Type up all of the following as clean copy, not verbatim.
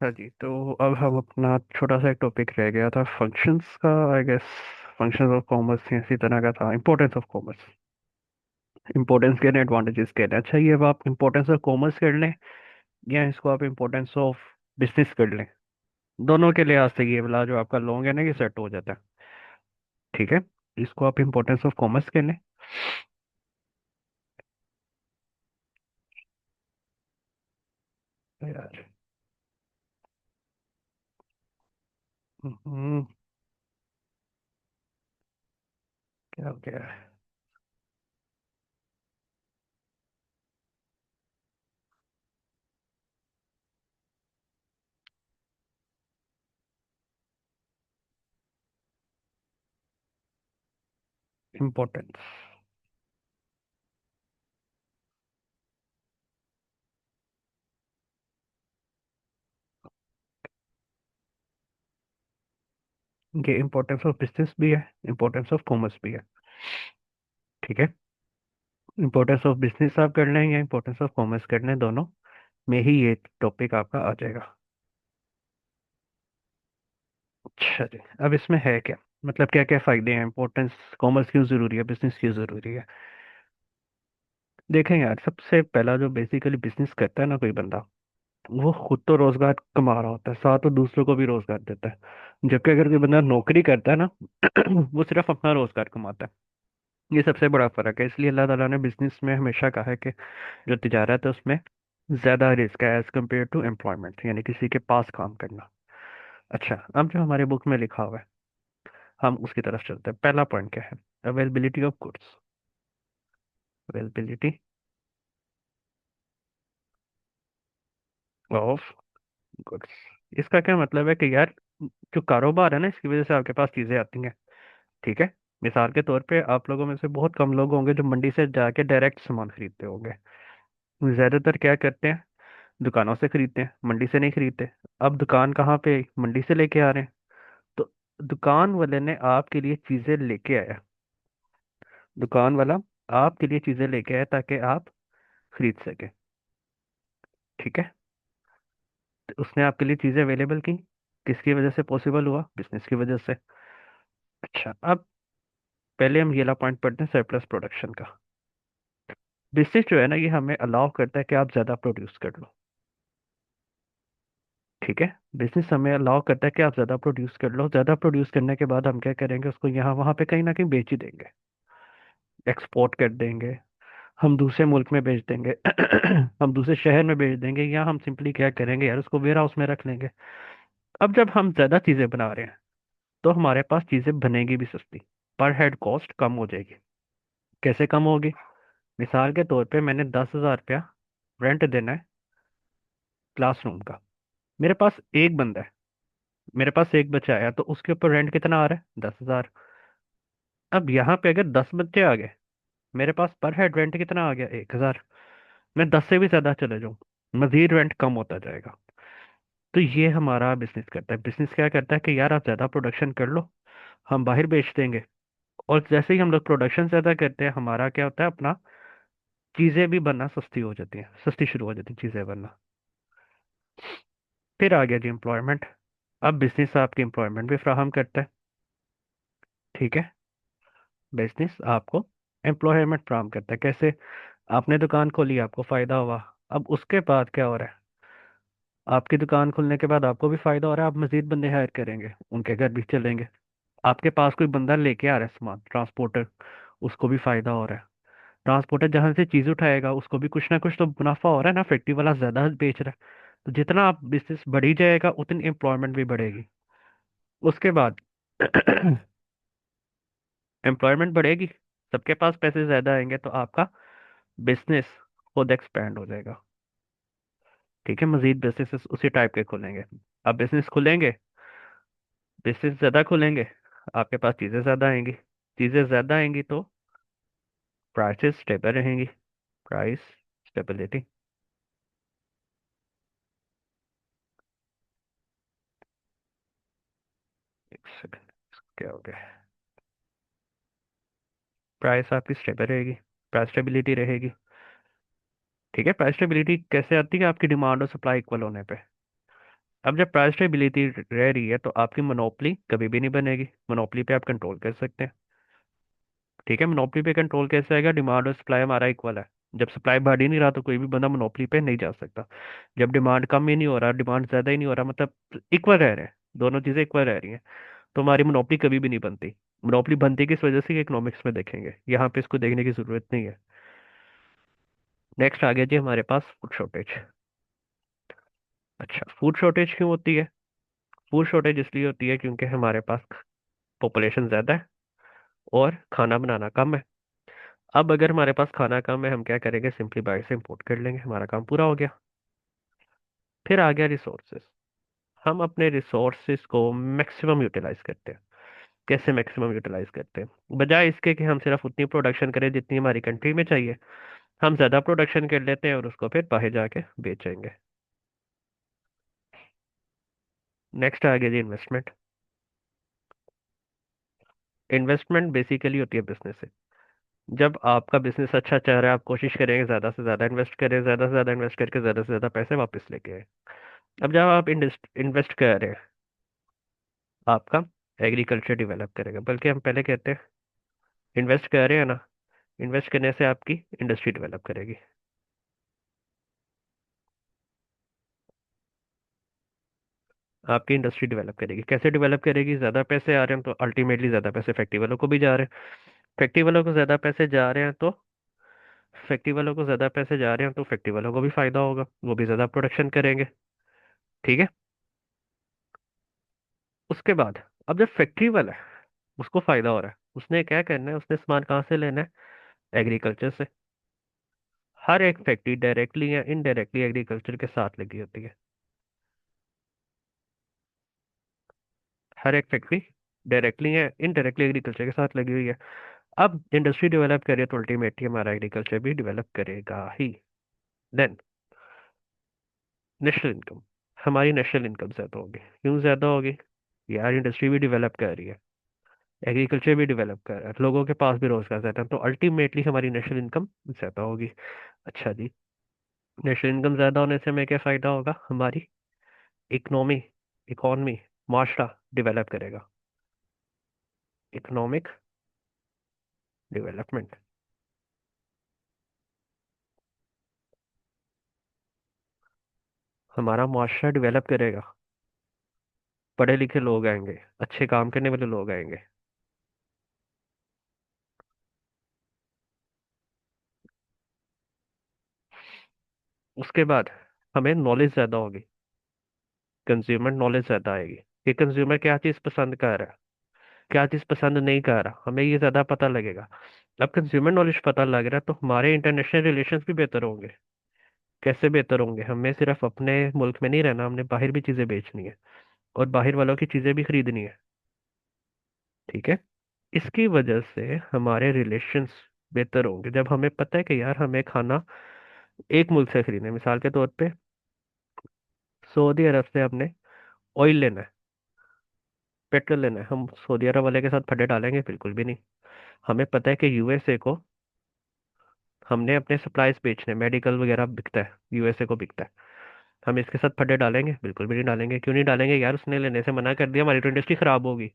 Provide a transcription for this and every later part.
हाँ जी, तो अब हम अपना छोटा सा एक टॉपिक रह गया था फंक्शंस का, I guess. Functions of commerce इसी तरह का था, इंपॉर्टेंस ऑफ कॉमर्स। इंपॉर्टेंस के एडवांटेजेस के अच्छा, ये अब आप इंपॉर्टेंस ऑफ कॉमर्स कर लें या इसको आप इंपॉर्टेंस ऑफ बिजनेस कर लें। दोनों के लिहाज से ये वाला जो आपका लॉन्ग है ना, ये सेट हो जाता है। ठीक है, इसको आप इंपॉर्टेंस ऑफ कॉमर्स कर लें। यार, क्या हो गया? इम्पोर्टेंस। ये इम्पोर्टेंस ऑफ बिजनेस भी है, इम्पोर्टेंस ऑफ कॉमर्स भी है। ठीक है, इम्पोर्टेंस ऑफ बिजनेस आप कर लें या इम्पोर्टेंस ऑफ कॉमर्स कर लें, दोनों में ही ये टॉपिक आपका आ जाएगा। अच्छा जी, अब इसमें है क्या, मतलब क्या क्या फायदे हैं, इम्पोर्टेंस कॉमर्स क्यों जरूरी है, बिजनेस क्यों जरूरी है। देखें यार, सबसे पहला जो बेसिकली बिजनेस करता है ना कोई बंदा, वो खुद तो रोजगार कमा रहा होता है, साथ तो दूसरों को भी रोजगार देता है। जबकि अगर कोई बंदा नौकरी करता है ना, वो सिर्फ अपना रोजगार कमाता है। ये सबसे बड़ा फर्क है, इसलिए अल्लाह ताला ने बिजनेस में हमेशा कहा है कि जो तिजारत है उसमें ज्यादा रिस्क है एज कम्पेयर टू एम्प्लॉयमेंट, यानी किसी के पास काम करना। अच्छा, अब जो हमारे बुक में लिखा हुआ है, हम उसकी तरफ चलते हैं। पहला पॉइंट क्या है? Availability of goods. Availability of goods. इसका क्या मतलब है कि यार, जो कारोबार है ना, इसकी वजह से आपके पास चीजें आती हैं। ठीक है, मिसाल के तौर पे आप लोगों में से बहुत कम लोग होंगे जो मंडी से जाके डायरेक्ट सामान खरीदते होंगे। ज्यादातर क्या करते हैं, दुकानों से खरीदते हैं, मंडी से नहीं खरीदते। अब दुकान कहाँ पे आई? मंडी से लेके आ रहे हैं। तो दुकान वाले ने आपके लिए चीजें लेके आया, दुकान वाला आपके लिए चीजें लेके आया ताकि आप खरीद सके। ठीक है, तो उसने आपके लिए चीजें अवेलेबल की, किसकी वजह से पॉसिबल हुआ? बिजनेस की वजह से। अच्छा, अब पहले हम ये ला पॉइंट पढ़ते हैं, सरप्लस प्रोडक्शन का। बिजनेस जो है ना, ये हमें अलाउ करता है कि आप ज्यादा प्रोड्यूस कर लो। ठीक है, बिजनेस हमें अलाउ करता है कि आप ज्यादा प्रोड्यूस कर लो। ज्यादा प्रोड्यूस करने के बाद हम क्या करेंगे, उसको यहाँ वहां पे कहीं ना कहीं बेच ही देंगे, एक्सपोर्ट कर देंगे, हम दूसरे मुल्क में बेच देंगे, हम दूसरे शहर में बेच देंगे, या हम सिंपली क्या करेंगे यार, उसको वेयर हाउस में रख लेंगे। अब जब हम ज्यादा चीजें बना रहे हैं, तो हमारे पास चीजें बनेगी भी सस्ती, पर हेड कॉस्ट कम हो जाएगी। कैसे कम होगी? मिसाल के तौर पे मैंने 10,000 रुपया रेंट देना है क्लासरूम का, मेरे पास एक बंदा है, मेरे पास एक बच्चा आया, तो उसके ऊपर रेंट कितना आ रहा है? 10,000। अब यहाँ पे अगर 10 बच्चे आ गए, मेरे पास पर हेड रेंट कितना आ गया? 1,000। मैं 10 से भी ज्यादा चले जाऊँ, मजीद रेंट कम होता जाएगा। तो ये हमारा बिजनेस करता है। बिजनेस क्या करता है कि यार आप ज्यादा प्रोडक्शन कर लो, हम बाहर बेच देंगे। और जैसे ही हम लोग प्रोडक्शन ज्यादा करते हैं, हमारा क्या होता है, अपना चीजें भी बनना सस्ती हो जाती हैं, सस्ती शुरू हो जाती हैं चीजें बनना। फिर आ गया जी एम्प्लॉयमेंट। अब बिजनेस आपकी एम्प्लॉयमेंट भी फ्राहम करता है। ठीक है, बिजनेस आपको एम्प्लॉयमेंट फ्राहम करता है। कैसे? आपने दुकान खोली, आपको फायदा हुआ। अब उसके बाद क्या हो रहा है, आपकी दुकान खुलने के बाद आपको भी फायदा हो रहा है, आप मजीद बंदे हायर करेंगे, उनके घर भी चलेंगे। आपके पास कोई बंदा लेके आ रहा है सामान, ट्रांसपोर्टर, उसको भी फायदा हो रहा है। ट्रांसपोर्टर जहां से चीज उठाएगा, उसको भी कुछ ना कुछ तो मुनाफा हो रहा है ना, फैक्ट्री वाला ज्यादा बेच रहा है। तो जितना आप बिजनेस बढ़ी जाएगा, उतनी एम्प्लॉयमेंट भी बढ़ेगी। उसके बाद एम्प्लॉयमेंट बढ़ेगी, सबके पास पैसे ज्यादा आएंगे, तो आपका बिजनेस खुद एक्सपैंड हो जाएगा। ठीक है, मजीद बिजनेस उसी टाइप के खुलेंगे। अब बिजनेस खुलेंगे, बिजनेस ज्यादा खुलेंगे, आपके पास चीजें ज्यादा आएंगी, चीजें ज्यादा आएंगी तो प्राइसेस स्टेबल रहेंगी। Price stability. एक सेकंड, क्या हो गया? प्राइस आपकी स्टेबल रहेगी, प्राइस स्टेबिलिटी रहेगी। ठीक है, प्राइस स्टेबिलिटी कैसे आती है? आपकी डिमांड और सप्लाई इक्वल होने पे। अब जब प्राइस स्टेबिलिटी रह रही है तो आपकी मोनोपली कभी भी नहीं बनेगी। मोनोपली पे आप कंट्रोल कर सकते हैं। ठीक है, मोनोपली पे कंट्रोल कैसे आएगा? डिमांड और सप्लाई हमारा इक्वल है। जब सप्लाई बढ़ ही नहीं रहा तो कोई भी बंदा मोनोपली पे नहीं जा सकता। जब डिमांड कम ही नहीं हो रहा, डिमांड ज्यादा ही नहीं हो रहा, मतलब इक्वल रह रहे हैं, दोनों चीजें इक्वल रह रही हैं, तो हमारी मोनोपली कभी भी नहीं बनती। मोनोपली बनती किस वजह से, इकोनॉमिक्स में देखेंगे, यहाँ पे इसको देखने की जरूरत नहीं है। नेक्स्ट आ गया जी हमारे पास फूड शॉर्टेज। अच्छा, फूड शॉर्टेज क्यों होती है? फूड शॉर्टेज इसलिए होती है क्योंकि हमारे पास पॉपुलेशन ज्यादा है और खाना बनाना कम है। अब अगर हमारे पास खाना कम है, हम क्या करेंगे? सिंपली बाहर से इंपोर्ट कर लेंगे, हमारा काम पूरा हो गया। फिर आ गया रिसोर्सेज। हम अपने रिसोर्सेज को मैक्सिमम यूटिलाइज करते हैं। कैसे मैक्सिमम यूटिलाइज करते हैं? बजाय इसके कि हम सिर्फ उतनी प्रोडक्शन करें जितनी हमारी कंट्री में चाहिए, हम ज़्यादा प्रोडक्शन कर लेते हैं और उसको फिर बाहर जाके बेचेंगे। नेक्स्ट आ गया जी इन्वेस्टमेंट। इन्वेस्टमेंट बेसिकली होती है बिजनेस से। जब आपका बिजनेस अच्छा चल रहा है, आप कोशिश करेंगे ज़्यादा से ज़्यादा इन्वेस्ट करें, ज़्यादा से ज़्यादा इन्वेस्ट करके ज़्यादा से ज़्यादा पैसे वापस लेके आए। अब जब आप इन्वेस्ट कर रहे हैं, आपका एग्रीकल्चर डेवलप करेगा, बल्कि हम पहले कहते हैं इन्वेस्ट कर रहे हैं ना, इन्वेस्ट करने से आपकी इंडस्ट्री डेवलप करेगी। आपकी इंडस्ट्री डेवलप करेगी, कैसे डेवलप करेगी? ज़्यादा पैसे आ रहे हैं तो अल्टीमेटली ज़्यादा पैसे फैक्ट्री वालों को भी जा रहे हैं। फैक्ट्री वालों को ज़्यादा पैसे जा रहे हैं तो फैक्ट्री वालों को ज़्यादा पैसे जा रहे हैं तो फैक्ट्री वालों को भी फायदा होगा, वो भी ज़्यादा प्रोडक्शन करेंगे। ठीक है। उसके बाद अब जब फैक्ट्री वाला है, उसको फायदा हो रहा है, उसने क्या करना है? उसने सामान कहाँ से लेना है? एग्रीकल्चर से। हर एक फैक्ट्री डायरेक्टली या इनडायरेक्टली एग्रीकल्चर के साथ लगी होती है। हर एक फैक्ट्री डायरेक्टली या इनडायरेक्टली एग्रीकल्चर के साथ लगी हुई है। अब इंडस्ट्री डेवलप करे तो अल्टीमेटली हमारा एग्रीकल्चर भी डेवलप करेगा ही। Then national income. हमारी नेशनल इनकम ज्यादा होगी। क्यों ज्यादा होगी? यार इंडस्ट्री भी डेवलप कर रही है, एग्रीकल्चर भी डेवलप कर रहा है, लोगों के पास भी रोजगार ज्यादा है, तो अल्टीमेटली हमारी नेशनल इनकम ज्यादा होगी। अच्छा जी, नेशनल इनकम ज्यादा होने से हमें क्या फायदा होगा? हमारी इकोनॉमी इकोनॉमी माशरा डेवलप करेगा। Economic development. हमारा माशरा डेवलप करेगा, पढ़े लिखे लोग आएंगे, अच्छे काम करने वाले लोग आएंगे। उसके बाद हमें नॉलेज ज्यादा होगी, कंज्यूमर नॉलेज ज्यादा आएगी कि कंज्यूमर क्या चीज़ पसंद कर रहा है, क्या चीज़ पसंद नहीं कर रहा, हमें ये ज्यादा पता लगेगा। अब कंज्यूमर नॉलेज पता लग रहा है तो हमारे इंटरनेशनल रिलेशंस भी बेहतर होंगे। कैसे बेहतर होंगे? हमें सिर्फ अपने मुल्क में नहीं रहना, हमने बाहर भी चीजें बेचनी है और बाहर वालों की चीजें भी खरीदनी है। ठीक है। इसकी वजह से हमारे रिलेशंस बेहतर होंगे जब हमें पता है कि यार हमें खाना एक मुल्क से खरीदना है। मिसाल के तौर पे सऊदी अरब से हमने ऑयल लेना है, पेट्रोल लेना है, हम सऊदी अरब वाले के साथ फटे डालेंगे? बिल्कुल भी नहीं। हमें पता है कि यूएसए को हमने अपने सप्लाईज बेचने, मेडिकल वगैरह बिकता है, यूएसए को बिकता है, हम इसके साथ फटे डालेंगे? बिल्कुल भी नहीं डालेंगे। क्यों नहीं डालेंगे? यार उसने लेने से मना कर दिया, हमारी तो इंडस्ट्री खराब होगी।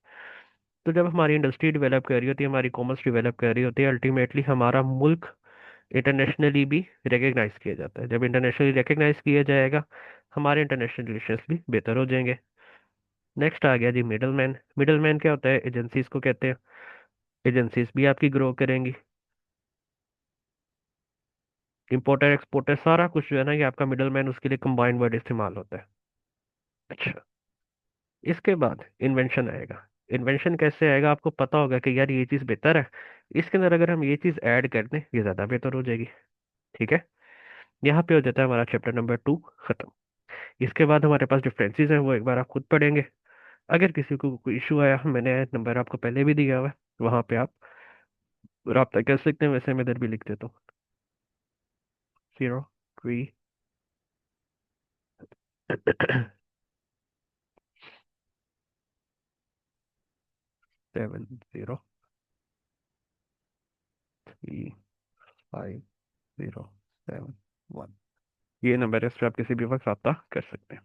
तो जब हमारी इंडस्ट्री डेवलप कर रही होती है, हमारी कॉमर्स डेवलप कर रही होती है, अल्टीमेटली हमारा मुल्क इंटरनेशनली भी रिकग्नाइज किया जाता है। जब इंटरनेशनली रिकग्नाइज किया जाएगा, हमारे इंटरनेशनल रिलेशंस भी बेहतर हो जाएंगे। नेक्स्ट आ गया जी मिडल मैन। मिडल मैन क्या होता है? एजेंसीज को कहते हैं। एजेंसीज भी आपकी ग्रो करेंगी। इंपोर्टर एक्सपोर्टर सारा कुछ जो है ना, ये आपका मिडल मैन, उसके लिए कंबाइंड वर्ड इस्तेमाल होता है। अच्छा, इसके बाद इन्वेंशन आएगा। इन्वेंशन कैसे आएगा? आपको पता होगा कि यार ये चीज़ बेहतर है, इसके अंदर अगर हम ये चीज़ ऐड कर दें ये ज़्यादा बेहतर हो जाएगी। ठीक है। यहाँ पे हो जाता है हमारा चैप्टर नंबर 2 खत्म। इसके बाद हमारे पास डिफरेंसेस हैं, वो एक बार आप खुद पढ़ेंगे। अगर किसी को कोई इशू आया, मैंने नंबर आपको पहले भी दिया हुआ है, वहाँ पे आप रब्ता कर सकते हैं, वैसे मैं इधर भी लिख देता हूँ। 0303507 1। ये नंबर है, इस पर आप किसी भी वक्त रब्ता कर सकते हैं।